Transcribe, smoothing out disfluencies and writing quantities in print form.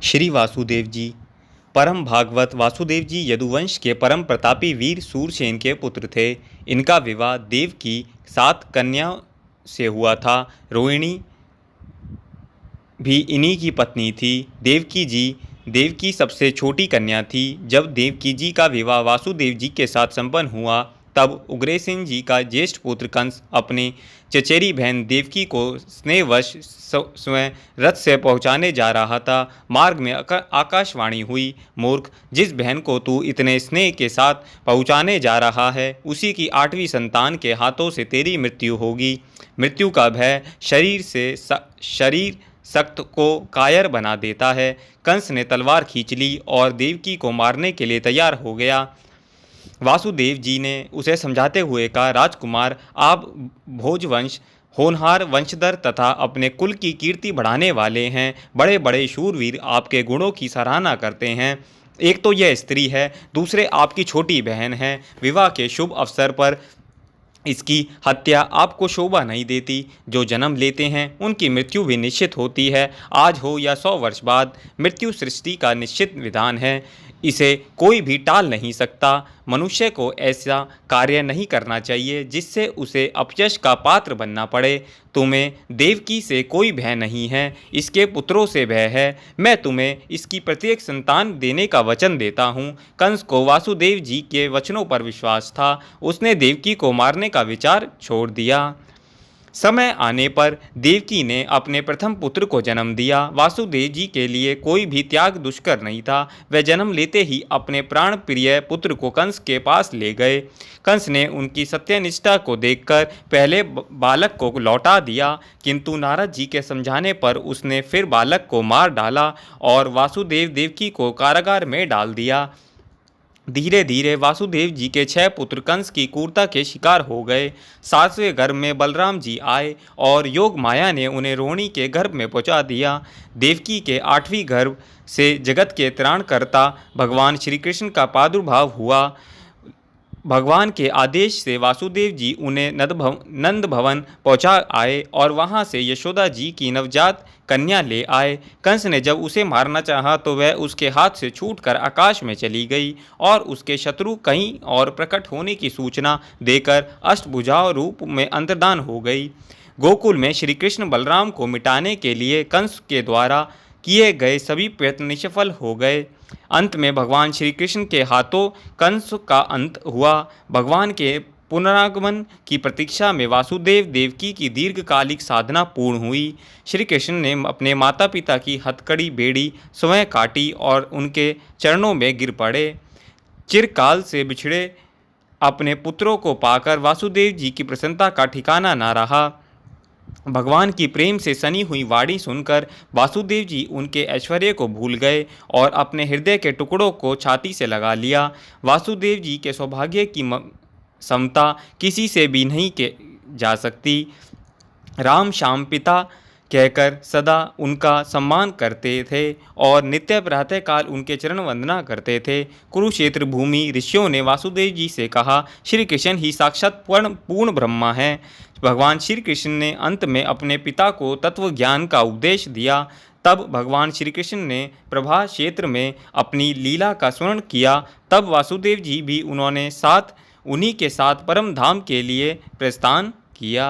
श्री वासुदेव जी। परम भागवत वासुदेव जी यदुवंश के परम प्रतापी वीर सूरसेन के पुत्र थे। इनका विवाह देव की 7 कन्याओं से हुआ था। रोहिणी भी इन्हीं की पत्नी थी। देवकी सबसे छोटी कन्या थी। जब देवकी जी का विवाह वासुदेव जी के साथ संपन्न हुआ, तब उग्रसेन जी का ज्येष्ठ पुत्र कंस अपनी चचेरी बहन देवकी को स्नेहवश स्वयं रथ से पहुंचाने जा रहा था। मार्ग में आकाशवाणी हुई, मूर्ख, जिस बहन को तू इतने स्नेह के साथ पहुंचाने जा रहा है, उसी की 8वीं संतान के हाथों से तेरी मृत्यु होगी। मृत्यु का भय शरीर सख्त को कायर बना देता है। कंस ने तलवार खींच ली और देवकी को मारने के लिए तैयार हो गया। वासुदेव जी ने उसे समझाते हुए कहा, राजकुमार, आप भोजवंश होनहार वंशधर तथा अपने कुल की कीर्ति बढ़ाने वाले हैं। बड़े बड़े शूरवीर आपके गुणों की सराहना करते हैं। एक तो यह स्त्री है, दूसरे आपकी छोटी बहन है। विवाह के शुभ अवसर पर इसकी हत्या आपको शोभा नहीं देती। जो जन्म लेते हैं उनकी मृत्यु भी निश्चित होती है। आज हो या 100 वर्ष बाद, मृत्यु सृष्टि का निश्चित विधान है। इसे कोई भी टाल नहीं सकता। मनुष्य को ऐसा कार्य नहीं करना चाहिए जिससे उसे अपयश का पात्र बनना पड़े। तुम्हें देवकी से कोई भय नहीं है, इसके पुत्रों से भय है। मैं तुम्हें इसकी प्रत्येक संतान देने का वचन देता हूँ। कंस को वासुदेव जी के वचनों पर विश्वास था। उसने देवकी को मारने का विचार छोड़ दिया। समय आने पर देवकी ने अपने प्रथम पुत्र को जन्म दिया। वासुदेव जी के लिए कोई भी त्याग दुष्कर नहीं था। वह जन्म लेते ही अपने प्राण प्रिय पुत्र को कंस के पास ले गए। कंस ने उनकी सत्यनिष्ठा को देखकर पहले बालक को लौटा दिया, किंतु नारद जी के समझाने पर उसने फिर बालक को मार डाला और वासुदेव देवकी को कारागार में डाल दिया। धीरे धीरे वासुदेव जी के 6 पुत्र कंस की क्रूरता के शिकार हो गए। 7वें गर्भ में बलराम जी आए और योग माया ने उन्हें रोहिणी के गर्भ में पहुंचा दिया। देवकी के 8वीं गर्भ से जगत के त्राणकर्ता भगवान श्री कृष्ण का प्रादुर्भाव हुआ। भगवान के आदेश से वासुदेव जी उन्हें नंद भवन पहुँचा आए और वहाँ से यशोदा जी की नवजात कन्या ले आए। कंस ने जब उसे मारना चाहा तो वह उसके हाथ से छूटकर आकाश में चली गई और उसके शत्रु कहीं और प्रकट होने की सूचना देकर अष्टभुजाओं रूप में अंतर्धान हो गई। गोकुल में श्री कृष्ण बलराम को मिटाने के लिए कंस के द्वारा किए गए सभी प्रयत्न निष्फल हो गए। अंत में भगवान श्री कृष्ण के हाथों कंस का अंत हुआ। भगवान के पुनरागमन की प्रतीक्षा में वासुदेव देवकी की दीर्घकालिक साधना पूर्ण हुई। श्री कृष्ण ने अपने माता पिता की हथकड़ी बेड़ी स्वयं काटी और उनके चरणों में गिर पड़े। चिरकाल से बिछड़े अपने पुत्रों को पाकर वासुदेव जी की प्रसन्नता का ठिकाना न रहा। भगवान की प्रेम से सनी हुई वाणी सुनकर वासुदेव जी उनके ऐश्वर्य को भूल गए और अपने हृदय के टुकड़ों को छाती से लगा लिया। वासुदेव जी के सौभाग्य की समता किसी से भी नहीं के जा सकती। राम श्याम पिता कहकर सदा उनका सम्मान करते थे और नित्य प्रातःकाल उनके चरण वंदना करते थे। कुरुक्षेत्र भूमि ऋषियों ने वासुदेव जी से कहा, श्री कृष्ण ही साक्षात पूर्ण ब्रह्मा है। भगवान श्री कृष्ण ने अंत में अपने पिता को तत्व ज्ञान का उपदेश दिया। तब भगवान श्री कृष्ण ने प्रभा क्षेत्र में अपनी लीला का स्मरण किया। तब वासुदेव जी भी उन्हीं के साथ परम धाम के लिए प्रस्थान किया।